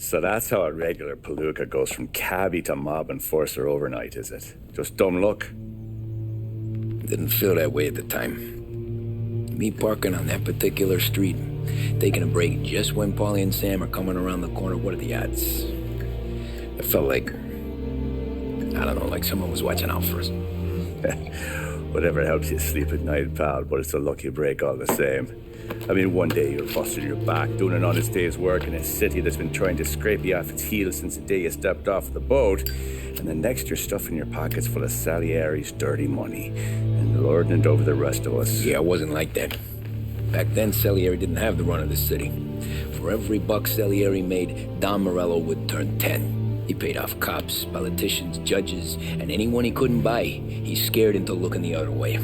So that's how a regular palooka goes from cabbie to mob enforcer overnight, is it? Just dumb luck? Didn't feel that way at the time. Me parking on that particular street, taking a break just when Paulie and Sam are coming around the corner, what are the odds? It felt like, I don't know, like someone was watching out for us. Whatever helps you sleep at night, pal, but it's a lucky break all the same. I mean, one day you're busting your back, doing an honest day's work in a city that's been trying to scrape you off its heels since the day you stepped off the boat, and the next you're stuffing your pockets full of Salieri's dirty money and lording it over the rest of us. Yeah, it wasn't like that. Back then, Salieri didn't have the run of the city. For every buck Salieri made, Don Morello would turn 10. He paid off cops, politicians, judges, and anyone he couldn't buy, he scared into looking the other way.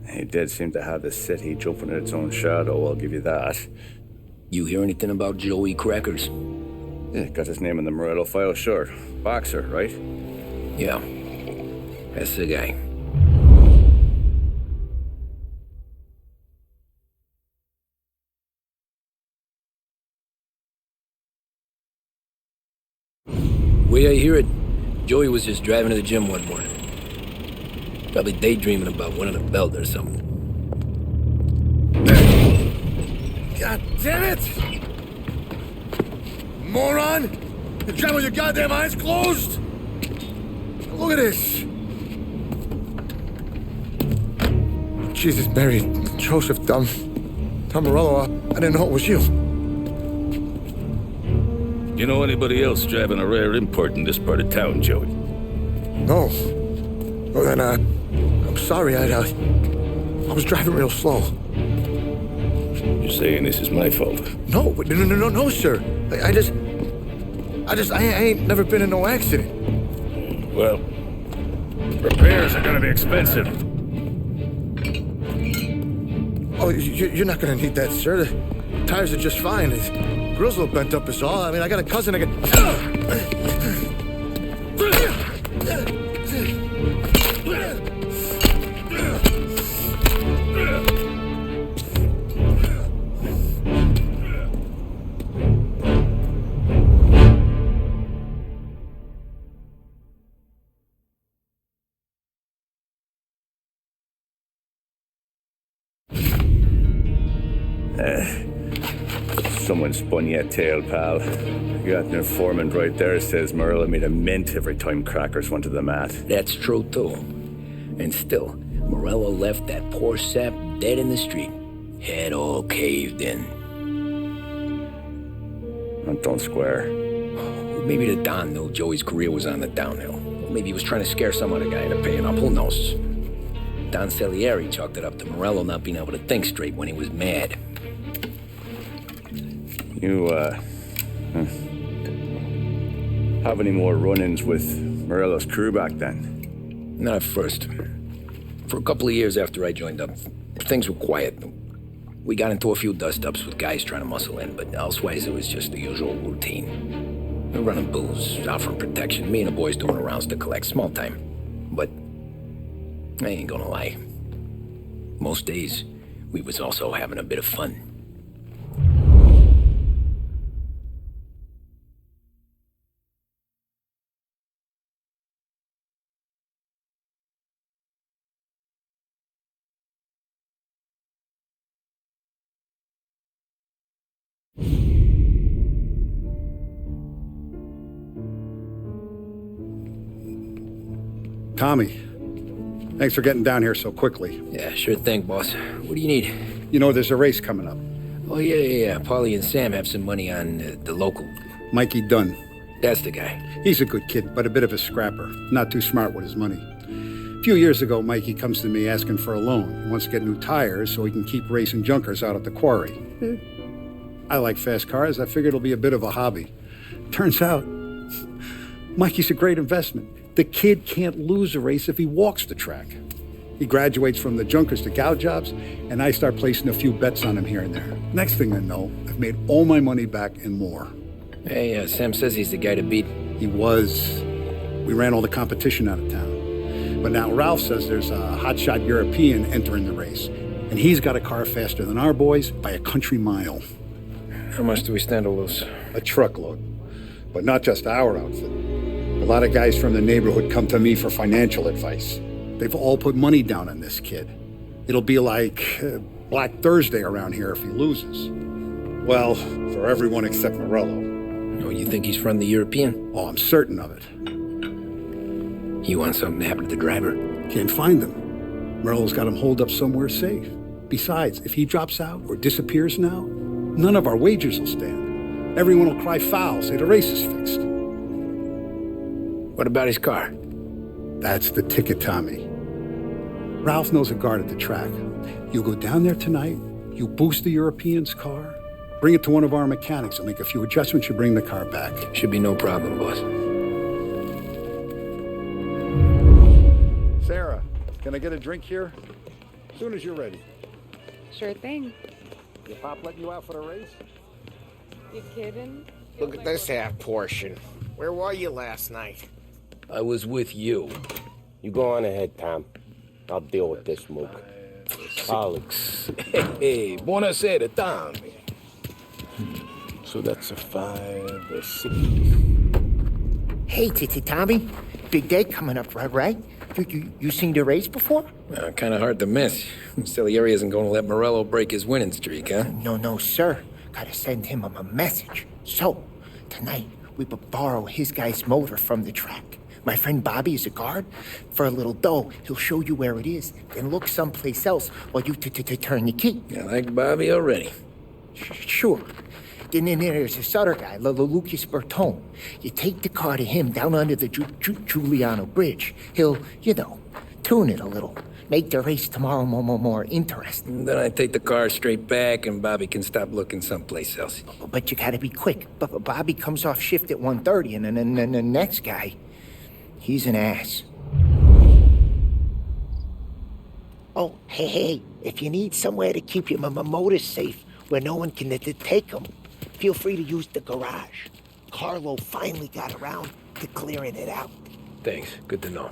He did seem to have the city jumping at its own shadow, I'll give you that. You hear anything about Joey Crackers? Yeah, got his name in the Morello file, sure. Boxer, right? Yeah, that's the guy. Way I hear it, Joey was just driving to the gym one morning. Probably daydreaming about winning a belt or something. God damn it! Moron! You're driving with your goddamn eyes closed? Look at this! Jesus, Mary, Joseph, Tom Morello, I didn't know it was you. You know anybody else driving a rare import in this part of town, Joey? No. Well then, I'm sorry, I was driving real slow. You're saying this is my fault? No, sir. I ain't never been in no accident. Well, repairs are gonna be expensive. Oh, you're not gonna need that, sir. The tires are just fine. The grill's a little bent up is all. I mean, I got a cousin I Someone spun you a tale, pal. You got an informant right there says Morello made a mint every time Crackers went to the mat. That's true, too. And still, Morello left that poor sap dead in the street. Head all caved in. Don't square. Maybe the Don knew Joey's career was on the downhill. Maybe he was trying to scare some other guy into paying up. Who knows? Don Salieri chalked it up to Morello not being able to think straight when he was mad. You, have any more run-ins with Morello's crew back then? Not at first. For a couple of years after I joined up, things were quiet. We got into a few dust-ups with guys trying to muscle in, but elsewise it was just the usual routine. We're running booze, offering protection, me and the boys doing rounds to collect, small time. But I ain't gonna lie. Most days, we was also having a bit of fun. Tommy, thanks for getting down here so quickly. Yeah, sure thing, boss. What do you need? You know there's a race coming up. Oh, yeah. Paulie and Sam have some money on the local. Mikey Dunn. That's the guy. He's a good kid, but a bit of a scrapper. Not too smart with his money. A few years ago, Mikey comes to me asking for a loan. He wants to get new tires so he can keep racing junkers out at the quarry. I like fast cars. I figured it'll be a bit of a hobby. Turns out, Mikey's a great investment. The kid can't lose a race if he walks the track. He graduates from the junkers to cow jobs, and I start placing a few bets on him here and there. Next thing I know, I've made all my money back and more. Hey, Sam says he's the guy to beat. He was. We ran all the competition out of town. But now Ralph says there's a hotshot European entering the race, and he's got a car faster than our boys by a country mile. How much do we stand to lose? A truckload. But not just our outfit. A lot of guys from the neighborhood come to me for financial advice. They've all put money down on this kid. It'll be like Black Thursday around here if he loses. Well, for everyone except Morello. Oh, you think he's from the European? Oh, I'm certain of it. You want something to happen to the driver? Can't find him. Morello's got him holed up somewhere safe. Besides, if he drops out or disappears now, none of our wagers will stand. Everyone will cry foul, say the race is fixed. What about his car? That's the ticket, Tommy. Ralph knows a guard at the track. You go down there tonight, you boost the European's car, bring it to one of our mechanics, and make a few adjustments, you bring the car back. Should be no problem, boss. Sarah, can I get a drink here? As soon as you're ready. Sure thing. Your pop letting you out for the race? You kidding? Look at this half portion. Where were you last night? I was with you. You go on ahead, Tom. I'll deal with this mook. Alex. Hey, buonasera, Tom. So that's a 5 or 6. Hey, Tommy. Big day coming up, right? You seen the race before? Kind of hard to miss. Salieri isn't going to let Morello break his winning streak, huh? No, sir. Gotta send him a message. So, tonight, we borrow his guy's motor from the track. My friend Bobby is a guard. For a little dough, he'll show you where it is, then look someplace else while you turn the key. I like Bobby already. Sure. Then there's this other guy, Lucas Bertone. You take the car to him down under the Giuliano Bridge. He'll, tune it a little. Make the race tomorrow more interesting. Then I take the car straight back and Bobby can stop looking someplace else. But you gotta be quick. But Bobby comes off shift at 1:30, and then the next guy, he's an ass. Oh, hey, if you need somewhere to keep your motor safe where no one can take them, feel free to use the garage. Carlo finally got around to clearing it out. Thanks. Good to know.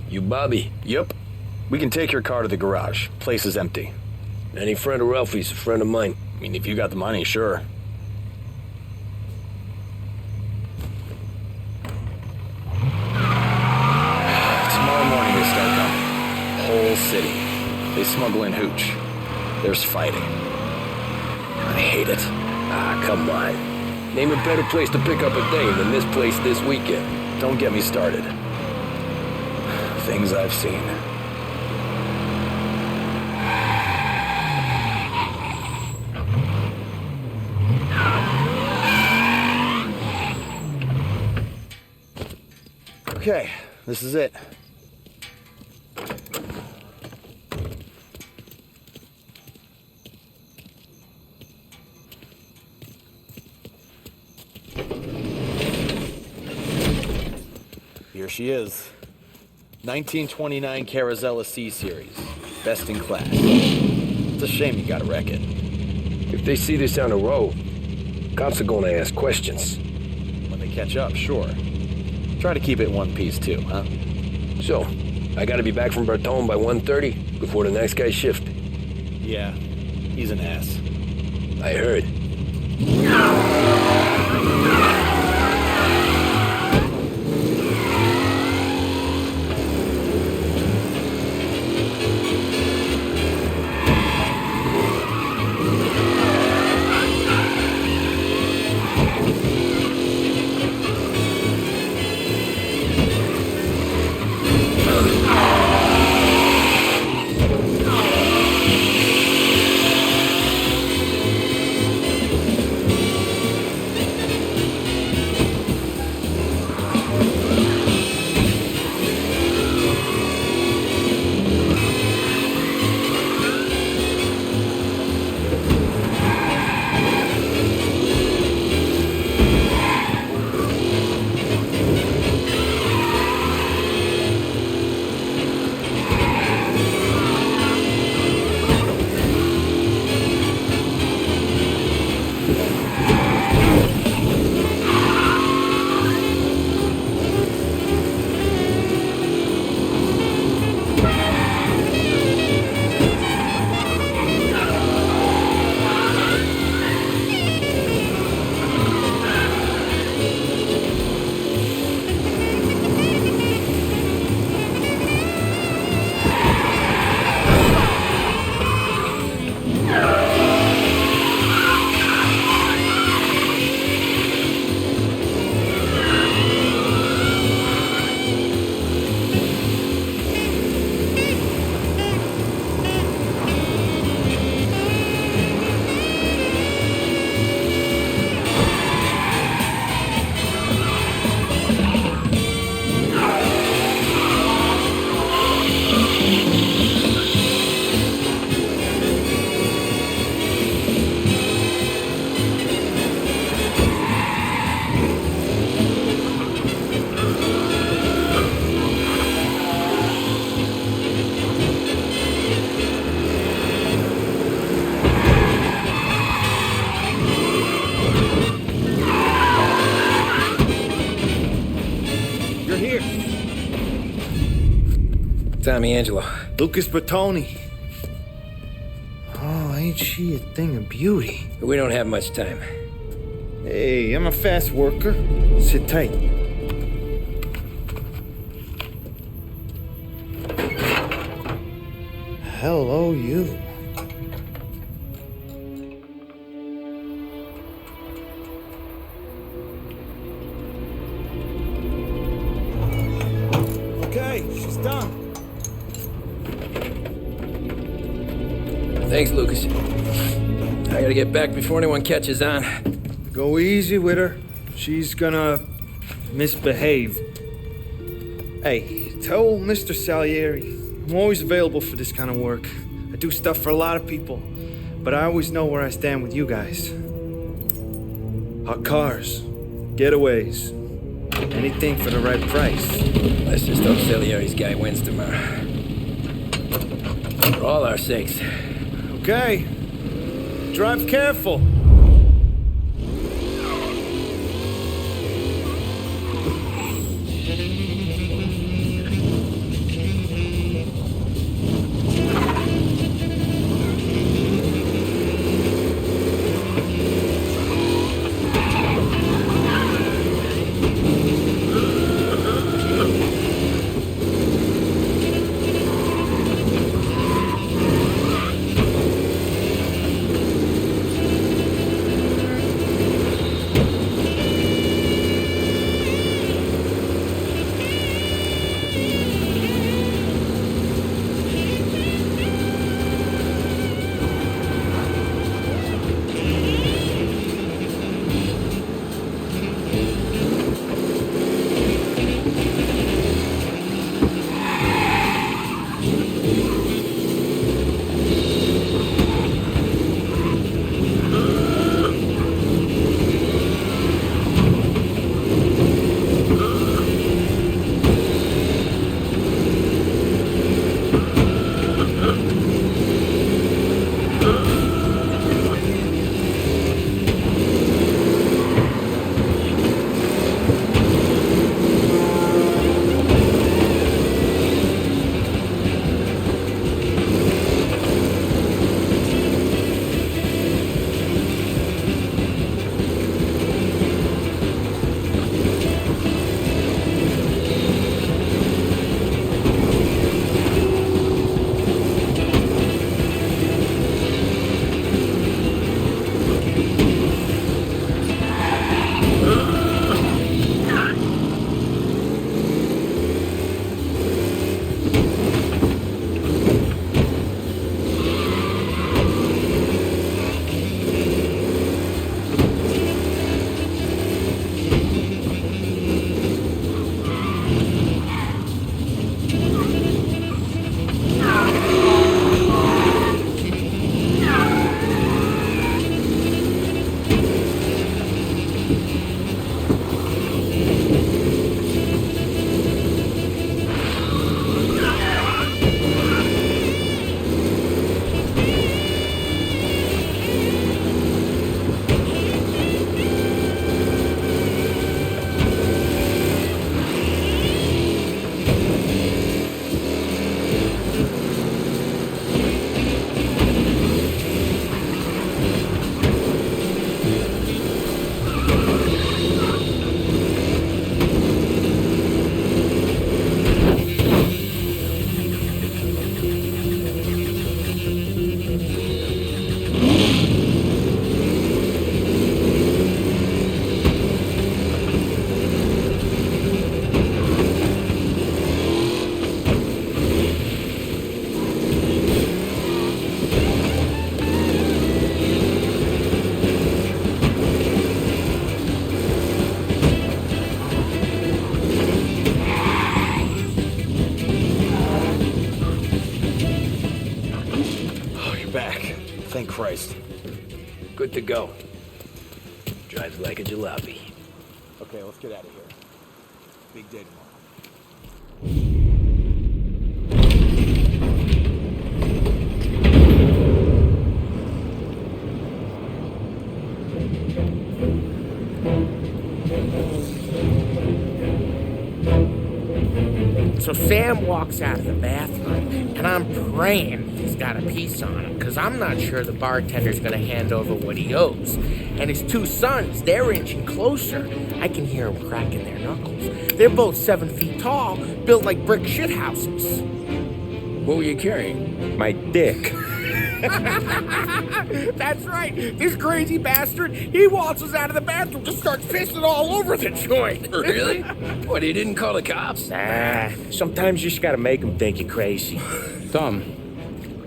You Bobby? Yep. We can take your car to the garage. Place is empty. Any friend of Ralphie's a friend of mine. I mean, if you got the money, sure. Tomorrow morning they start coming. Whole city. They smuggle in hooch. There's fighting. I hate it. Ah, come on. Name a better place to pick up a dame than this place this weekend. Don't get me started. Things I've seen. Okay, this is it. Here she is. 1929 Carazella C Series. Best in class. It's a shame you gotta wreck it. If they see this on the road, cops are gonna ask questions. When they catch up, sure. Try to keep it in one piece too, huh? So, I gotta be back from Bertone by 1:30 before the next guy's shift. Yeah, he's an ass. I heard. Tommy Angelo. Lucas Bertoni. Oh, ain't she a thing of beauty? We don't have much time. Hey, I'm a fast worker. Sit tight. Hello, you. Okay, she's done. Thanks, Lucas. I gotta get back before anyone catches on. Go easy with her. She's gonna misbehave. Hey, tell Mr. Salieri I'm always available for this kind of work. I do stuff for a lot of people, but I always know where I stand with you guys. Hot cars, getaways, anything for the right price. Let's just hope Salieri's guy wins tomorrow. For all our sakes. Okay. Drive careful. Thank Christ. Good to go. Drives like a jalopy. Okay, let's get out of here. Big day tomorrow. So Sam walks out of the bathroom, and I'm praying he's got a piece on him, because I'm not sure the bartender's going to hand over what he owes. And his two sons, they're inching closer. I can hear them cracking their knuckles. They're both 7 feet tall, built like brick shithouses. What were you carrying? My dick. That's right. This crazy bastard, he waltzes out of the bathroom, just starts pissing all over the joint. Really? What, he didn't call the cops? Sometimes you just gotta make them think you're crazy. Tom,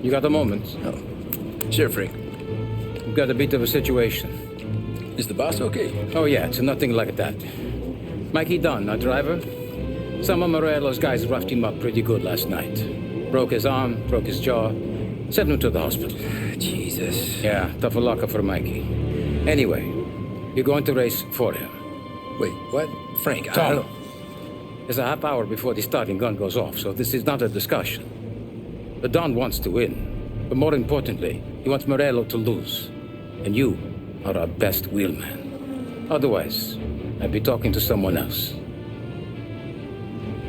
you got a moment? Oh. Sure, Frank. We've got a bit of a situation. Is the boss okay? Oh yeah, it's nothing like that. Mikey Dunn, our driver. Some of Morello's guys roughed him up pretty good last night. Broke his arm, broke his jaw. Sent him to the hospital. Jesus. Yeah, tough luck for Mikey. Anyway, you're going to race for him. Wait, what? Frank, I Tom, don't know. there's a half hour before the starting gun goes off, so this is not a discussion. The Don wants to win, but more importantly, he wants Morello to lose. And you are our best wheelman. Otherwise, I'd be talking to someone else.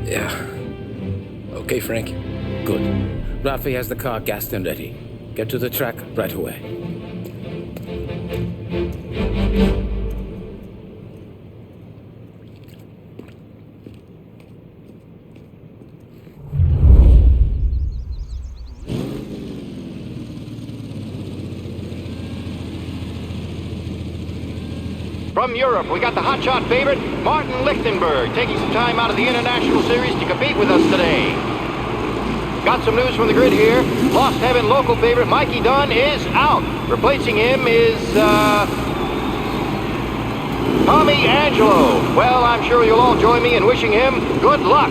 Yeah. Okay, Frank. Good. Rafi has the car gassed and ready. Get to the track right away. From Europe, we got the hotshot favorite, Martin Lichtenberg, taking some time out of the International Series to compete with us today. Got some news from the grid here. Lost Heaven local favorite Mikey Dunn is out. Replacing him is, Tommy Angelo. Well, I'm sure you'll all join me in wishing him good luck.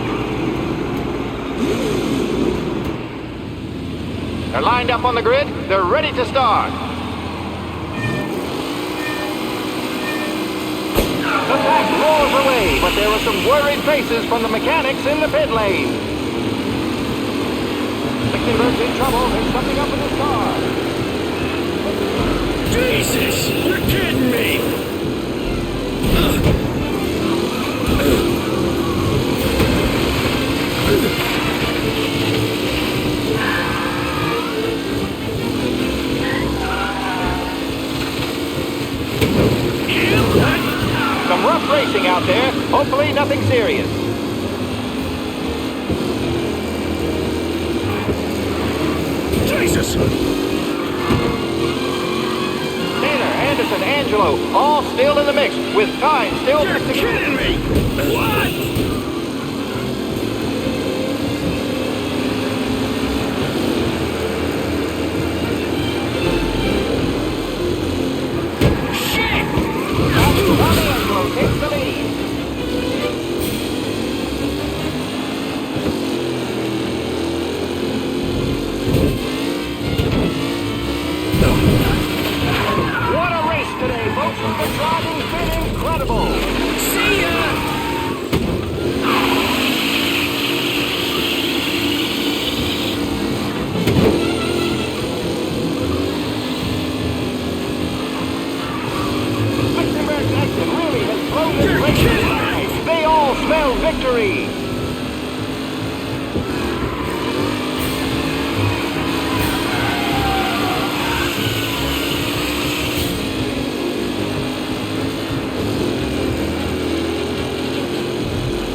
They're lined up on the grid. They're ready to start. The pack roars away, but there are some worried faces from the mechanics in the pit lane. Lichtenberg's in trouble. There's something up in his car. Jesus! You're kidding me! Some rough racing out there. Hopefully nothing serious. Jesus! Taylor, Anderson, Angelo, all still in the mix, with time still... You're kidding me! What? Tommy Angelo takes the lead. What a race today, folks. The driving's been incredible. See ya! Lichtenberg's exit really has blown this race aside. They all smell victory.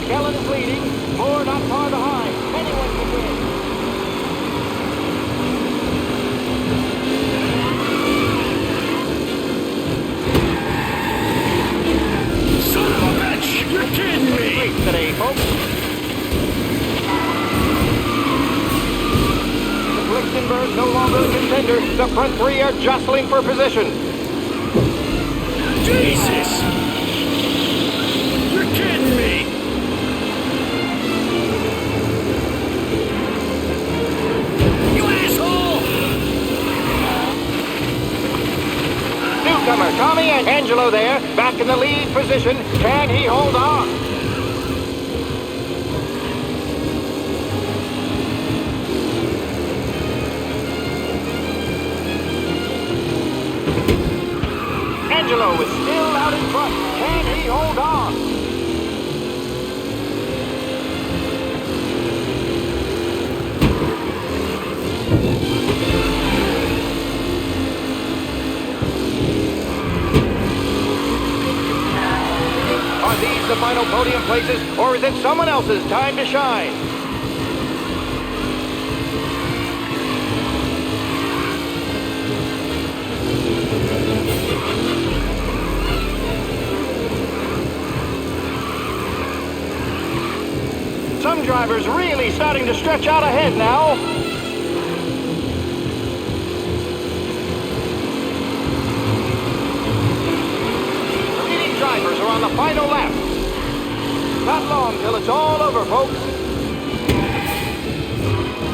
Kellen is leading. Moore not far behind. Anyone can win. Son of a bitch! You're kidding me! Race today, folks. With Lichtenberg no longer a contender, the front three are jostling for position. Jesus! You're kidding me! You asshole! newcomer, Tommy and Angelo there, back in the lead position. Can he hold on? Angelo is still out in front. Can he hold on? Are these the final podium places, or is it someone else's time to shine? Some drivers really starting to stretch out ahead now. The leading drivers are on the final lap. Not long till it's all over, folks.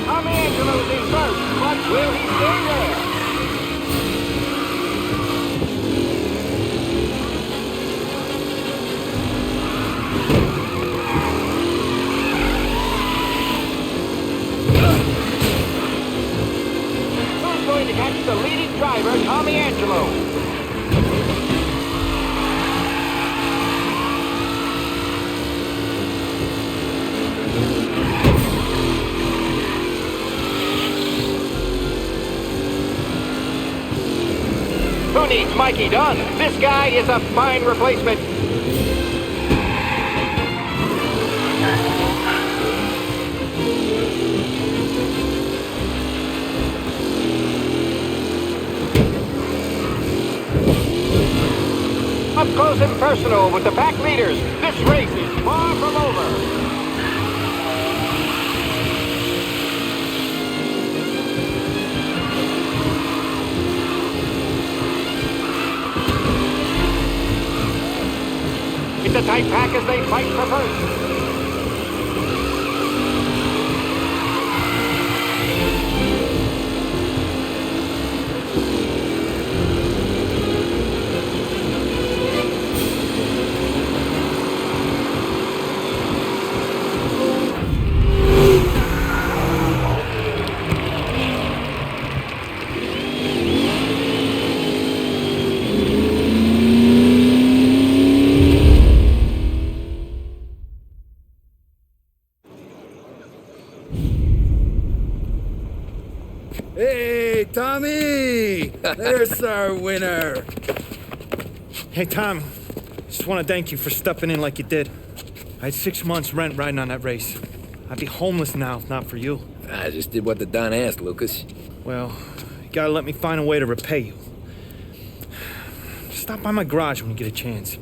Tommy Angelo's in first, but will he stay there? To catch the leading driver, Tommy Angelo. Who needs Mikey Dunn? This guy is a fine replacement. Up close and personal with the pack leaders. This race is far from over. It's a tight pack as they fight for first. Hey, Tommy! There's our winner. Hey, Tommy. Just want to thank you for stepping in like you did. I had 6 months rent riding on that race. I'd be homeless now if not for you. I just did what the Don asked, Lucas. Well, you gotta let me find a way to repay you. Stop by my garage when you get a chance.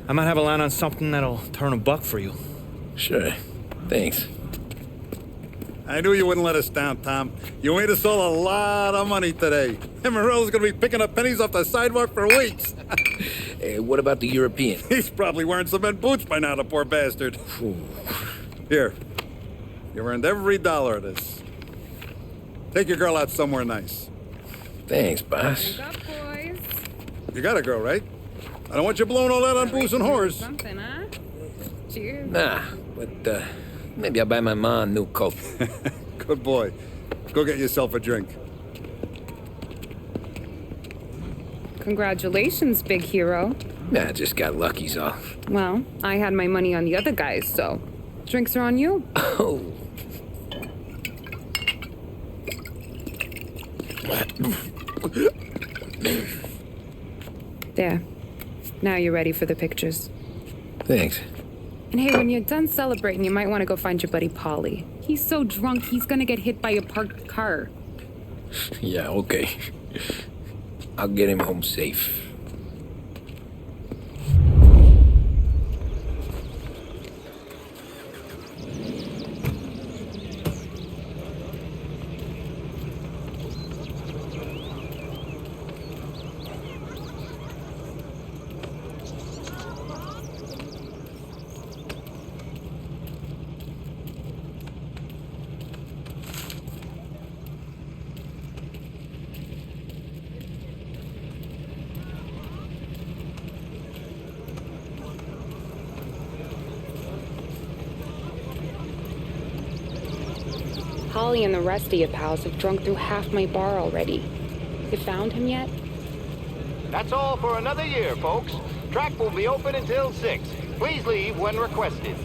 I might have a line on something that'll turn $1 for you. Sure. Thanks. I knew you wouldn't let us down, Tom. You made us all a lot of money today. And Morello's gonna be picking up pennies off the sidewalk for weeks. Hey, what about the European? He's probably wearing cement boots by now, the poor bastard. Here. You've earned every dollar of this. Take your girl out somewhere nice. Thanks, boss. Wake up, boys. You got a girl, right? I don't want you blowing all that on booze and whores. Something, huh? Cheers. Nah, but maybe I'll buy my ma a new coat. Good boy. Go get yourself a drink. Congratulations, big hero. Nah, just got lucky's all. Well, I had my money on the other guys, so drinks are on you. Oh. There. Now you're ready for the pictures. Thanks. And hey, when you're done celebrating, you might want to go find your buddy Paulie. He's so drunk, he's gonna get hit by a parked car. Yeah, okay. I'll get him home safe. Paulie and the rest of your pals have drunk through half my bar already. You found him yet? That's all for another year, folks. Track will be open until 6. Please leave when requested.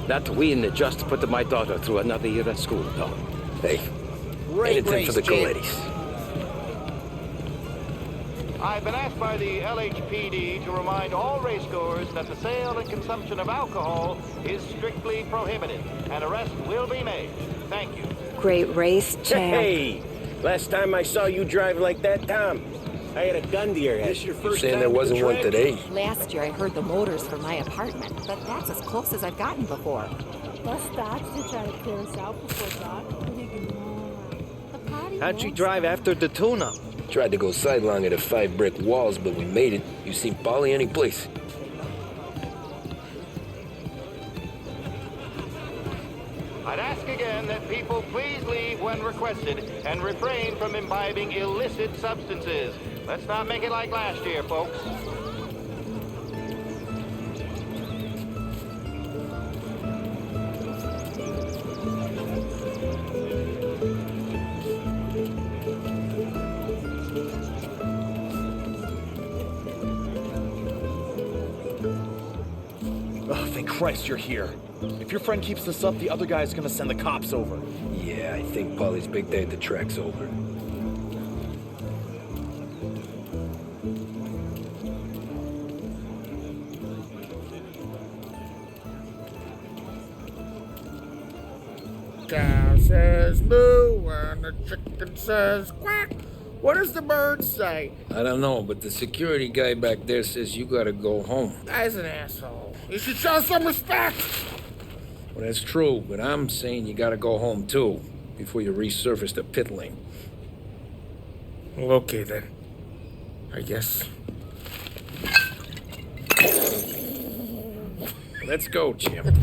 That win just put my daughter through another year at school, though. Hey, anything for the cool ladies. I've been asked by the LHPD to remind all racegoers that the sale and consumption of alcohol is strictly prohibited. An arrest will be made. Thank you. Great race, champ. Hey! Last time I saw you drive like that, Tom, I had a gun to your head. This your first saying there wasn't one today? Last year I heard the motors from my apartment, but that's as close as I've gotten before. Bus stops to try to clear us out before dark. How'd you drive after the tune-up? Tried to go sidelong at the 5 brick walls, but we made it. You seen Paulie any place? I'd ask again that people please leave when requested and refrain from imbibing illicit substances. Let's not make it like last year, folks. Oh, thank Christ you're here. If your friend keeps this up, the other guy's gonna send the cops over. Yeah, I think Paulie's big day at the track's over. Cow says moo and the chicken says quack. What does the bird say? I don't know, but the security guy back there says you gotta go home. Guy's an asshole. You should show some respect. Well, that's true, but I'm saying you gotta go home too, before you resurface the pit lane. Well, okay then. I guess. Let's go, Jim.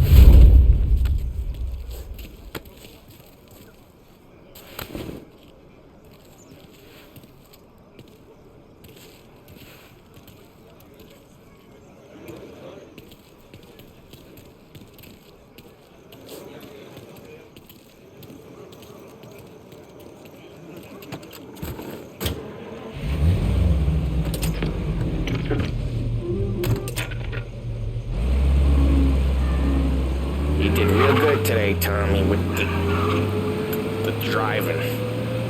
Today, Tommy, with the driving.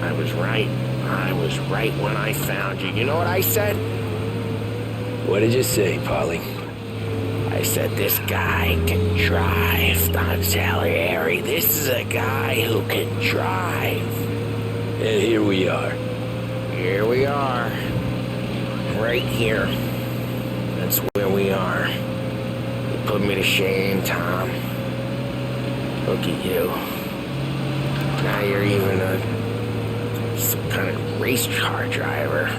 I was right. I was right when I found you. You know what I said? What did you say, Paulie? I said, this guy can drive, Don Salieri. This is a guy who can drive. And here we are. Here we are. Right here. That's where we are. You put me to shame, Tom. Look at you. Now you're even some kind of race car driver.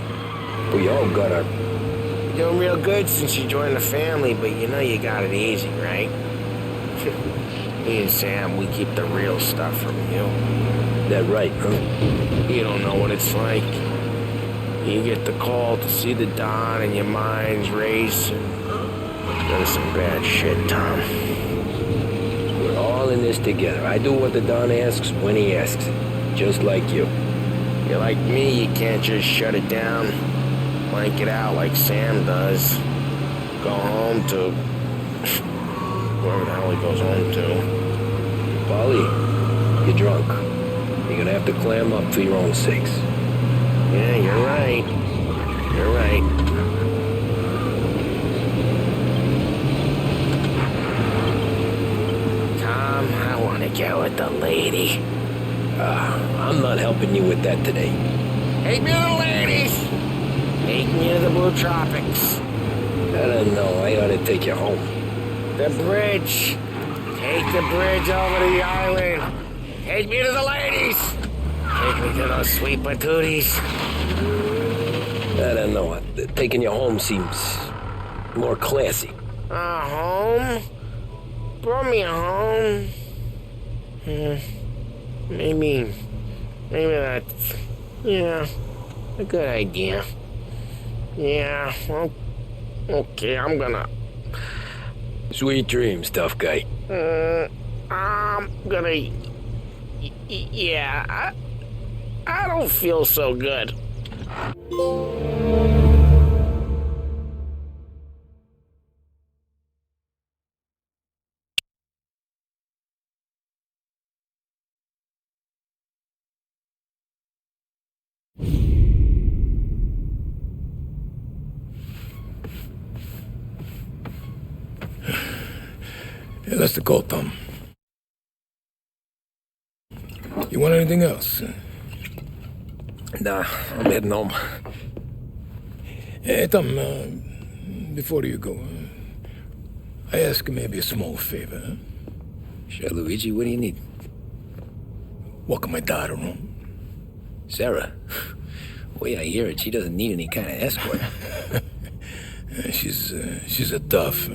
We all got our... You're doing real good since you joined the family, but you know you got it easy, right? Me and Sam, we keep the real stuff from you. That right, huh? You don't know what it's like. You get the call to see the Don and your mind's race. Done some bad shit, Tom. We're all in this together. I do what the Don asks when he asks. Just like you. You're like me, you can't just shut it down. Blank it out like Sam does. Go home to... wherever the hell he goes home to. Paulie, you're drunk. You're gonna have to clam up for your own sakes. Yeah, you're right. You're right. Tom, I want to get with the lady. I'm not helping you with that today. Take me to the ladies! Take me to the Blue Tropics. I don't know. I ought to take you home. The bridge. Take the bridge over to the island. Take me to the ladies. Take me to those sweet patooties. I don't know. Taking you home seems more classy. Home? Brought me home. Maybe that's, yeah, a good idea. Yeah, well, okay, I'm gonna Sweet dreams, tough guy. I'm gonna... Yeah, I don't feel so good. Yeah, that's the call, Tom. You want anything else? Nah, I'm heading home. Hey, Tom, before you go, I ask maybe a small favor. Huh? Sure, Luigi, what do you need? Walking my daughter home. Sarah? The way I hear it, she doesn't need any kind of escort. She's a tough.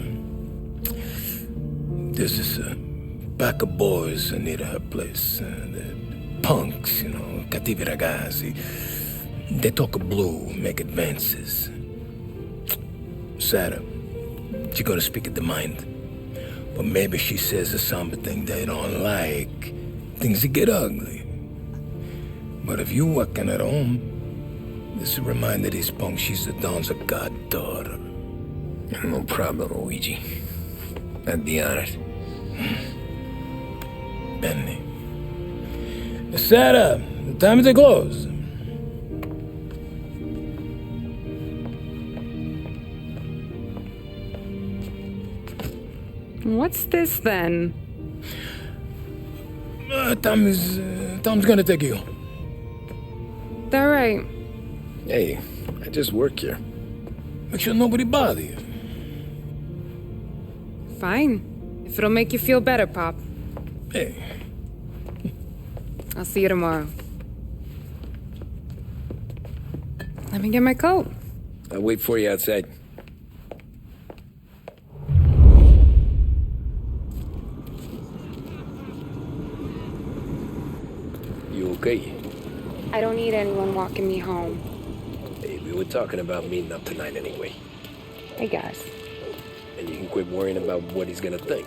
There's this pack of boys near her place. They're punks, cattivi ragazzi. They talk blue, make advances. Sarah, she gonna speak at the mind. But maybe she says something they don't like. Things that get ugly. But if you walking at home, this will remind these punks she's the Don's goddaughter. No problem, Luigi. I'd be honored. Benny. Sarah, the time to close. What's this then? Tom's gonna take you. All right. Hey, I just work here. Make sure nobody bother you. Fine. If it'll make you feel better, Pop. Hey. I'll see you tomorrow. Let me get my coat. I'll wait for you outside. You okay? I don't need anyone walking me home. Hey, we were talking about meeting up tonight anyway. I guess. And you can quit worrying about what he's gonna think.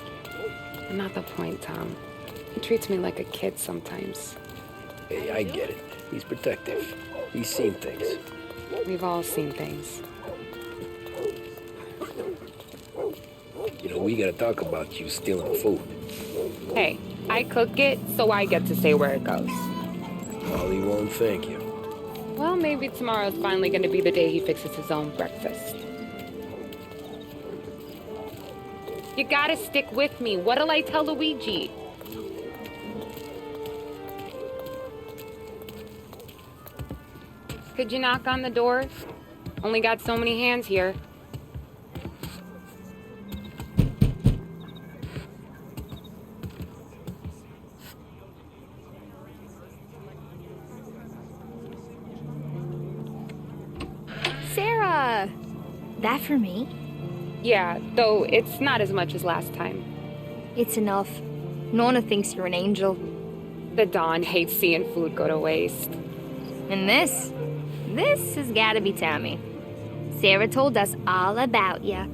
Not the point, Tom. He treats me like a kid sometimes. Hey, I get it. He's protective. He's seen things. We've all seen things. We gotta talk about you stealing food. Hey, I cook it, so I get to say where it goes. Molly won't thank you. Well, maybe tomorrow's finally gonna be the day he fixes his own breakfast. You gotta stick with me. What'll I tell Luigi? Could you knock on the door? Only got so many hands here. Sarah! That for me? Yeah, though it's not as much as last time. It's enough. Nona thinks you're an angel. The Don hates seeing food go to waste. And this has gotta be Tommy. Sarah told us all about ya.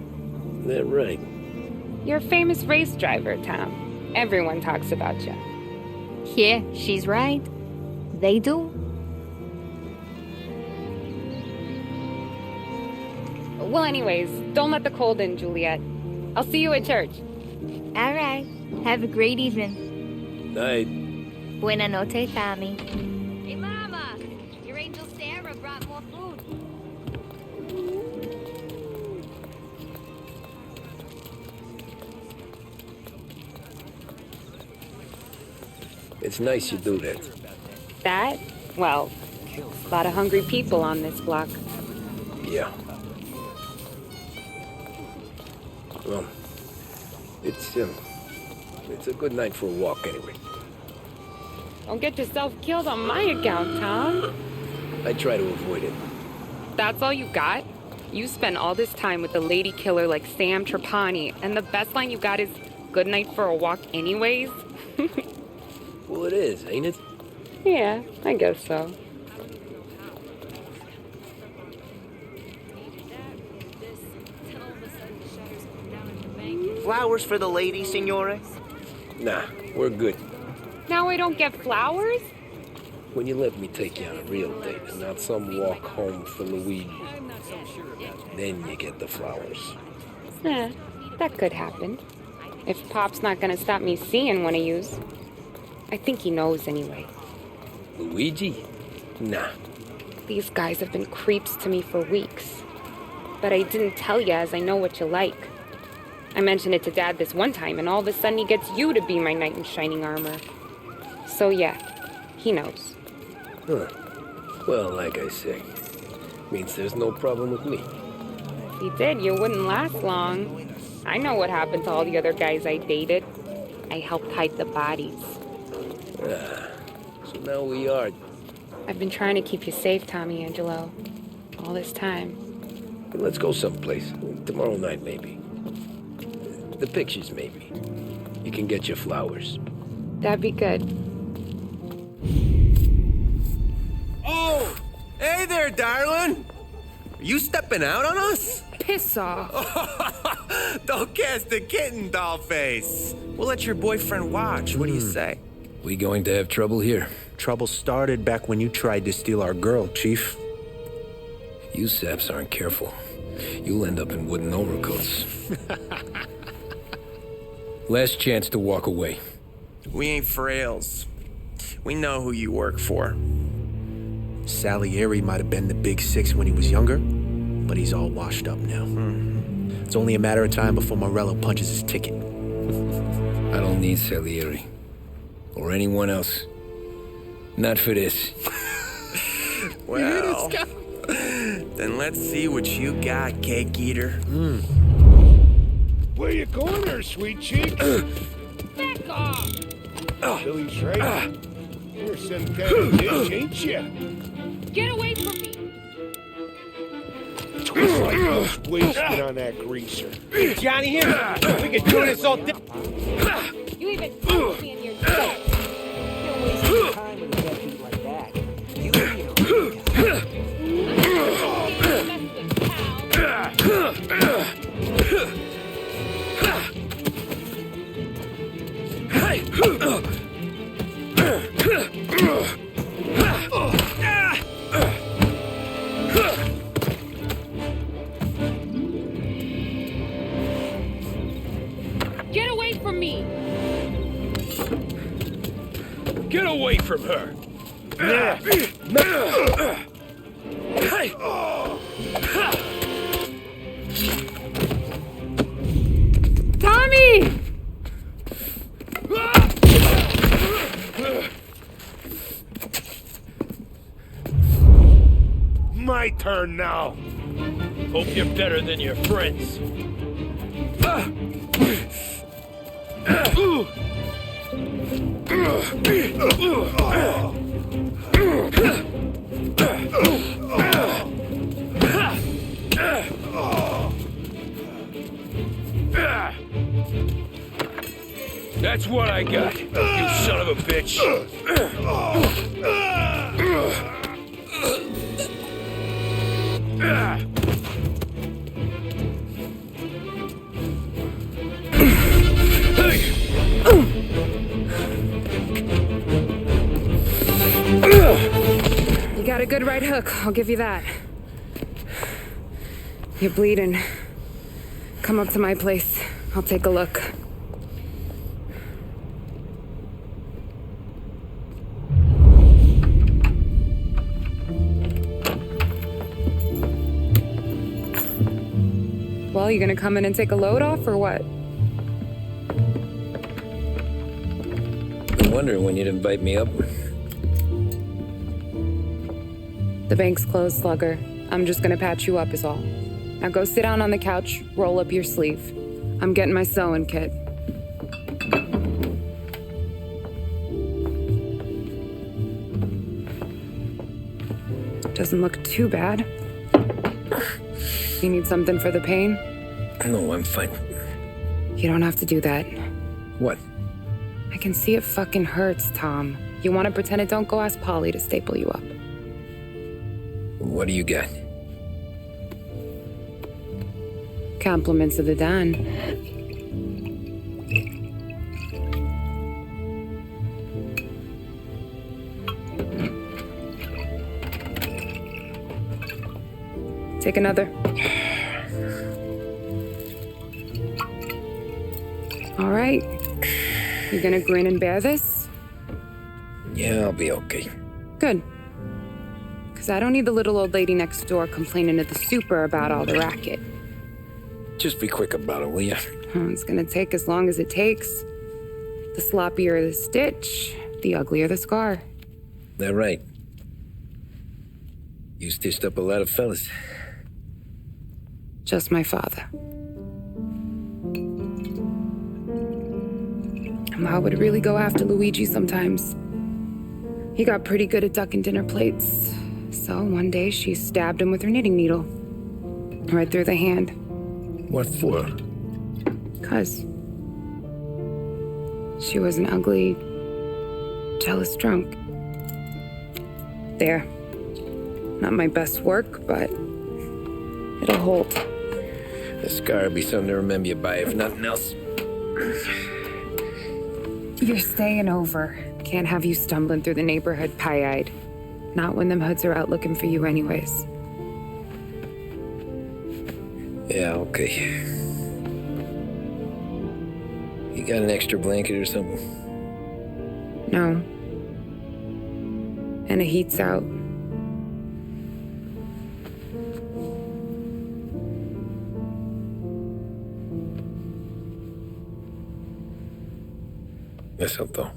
That right? You're a famous race driver, Tom. Everyone talks about you. Yeah, she's right. They do. Well, anyways, don't let the cold in, Juliet. I'll see you at church. All right. Have a great evening. Night. Buena noche, Tommy. Hey, Mama! Your angel Sarah brought more food. It's nice you do that. That? Well, a lot of hungry people on this block. Yeah. Well, it's a good night for a walk anyway. Don't get yourself killed on my account, Tom. I try to avoid it. That's all you got? You spend all this time with a lady killer like Sam Trapani, and the best line you got is, "Good night for a walk anyways"? Well, it is, ain't it? Yeah, I guess so. flowers for the lady, Signore? Nah, we're good. Now I don't get flowers? When you let me take you on a real date and not some walk home for Luigi, then you get the flowers. That could happen. If Pop's not gonna stop me seeing one of yous. I think he knows anyway. Luigi? Nah. These guys have been creeps to me for weeks. But I didn't tell ya as I know what you like. I mentioned it to Dad this one time, and all of a sudden he gets you to be my knight in shining armor. So yeah, he knows. Huh. Well, like I say, means there's no problem with me. If he did, you wouldn't last long. I know what happened to all the other guys I dated. I helped hide the bodies. So now we are. I've been trying to keep you safe, Tommy Angelo. All this time. Let's go someplace. Tomorrow night, maybe. The pictures, maybe. You can get your flowers. That'd be good. Oh! Hey there, darling! Are you stepping out on us? Piss off. Don't cast the kitten, dollface. We'll let your boyfriend watch. What do you say? We going to have trouble here? Trouble started back when you tried to steal our girl, Chief. You saps aren't careful. You'll end up in wooden overcoats. Last chance to walk away. We ain't frails. We know who you work for. Salieri might have been the big six when he was younger, but he's all washed up now. It's only a matter of time before Morello punches his ticket. I don't need Salieri. Or anyone else. Not for this. Well, then let's see what you got, cake eater. Where you going there, sweet cheek? Back off! Billy's right. You're some kind of bitch, ain't you? Get away from me! Twist like those wasted on that greaser. Hey, Johnny, here. We can do this all day. You even touched me in your chest. You're wasting time with a deadbeat like that. You Get away from me! Get away from her! Tommy! My turn now. Hope you're better than your friends. That's what I got, you son of a bitch. You got a good right hook, I'll give you that. You're bleeding. Come up to my place. I'll take a look. Well, you gonna come in and take a load off, or what? Been wondering when you'd invite me up. The bank's closed, Slugger. I'm just gonna patch you up is all. Now go sit down on the couch, roll up your sleeve. I'm getting my sewing kit. Doesn't look too bad. You need something for the pain? No, I'm fine. You don't have to do that. What? I can see it fucking hurts, Tom. You want to pretend it don't go ask Polly to staple you up. What do you got? Compliments of the Don. Take another. All right. You gonna grin and bear this? Yeah, I'll be okay. Good. Because I don't need the little old lady next door complaining to the super about all the racket. Just be quick about it, will ya? It's gonna take as long as it takes. The sloppier the stitch, the uglier the scar. That right? You stitched up a lot of fellas. Just my father. Ma would really go after Luigi sometimes. He got pretty good at ducking dinner plates. So one day she stabbed him with her knitting needle. Right through the hand. What for? 'Cause she was an ugly, jealous drunk. There. Not my best work, but it'll hold. The scar will be something to remember you by, if nothing else. You're staying over. Can't have you stumbling through the neighborhood pie-eyed. Not when them hoods are out looking for you anyways. Yeah, okay. You got an extra blanket or something? No. And the heat's out. Eso todo.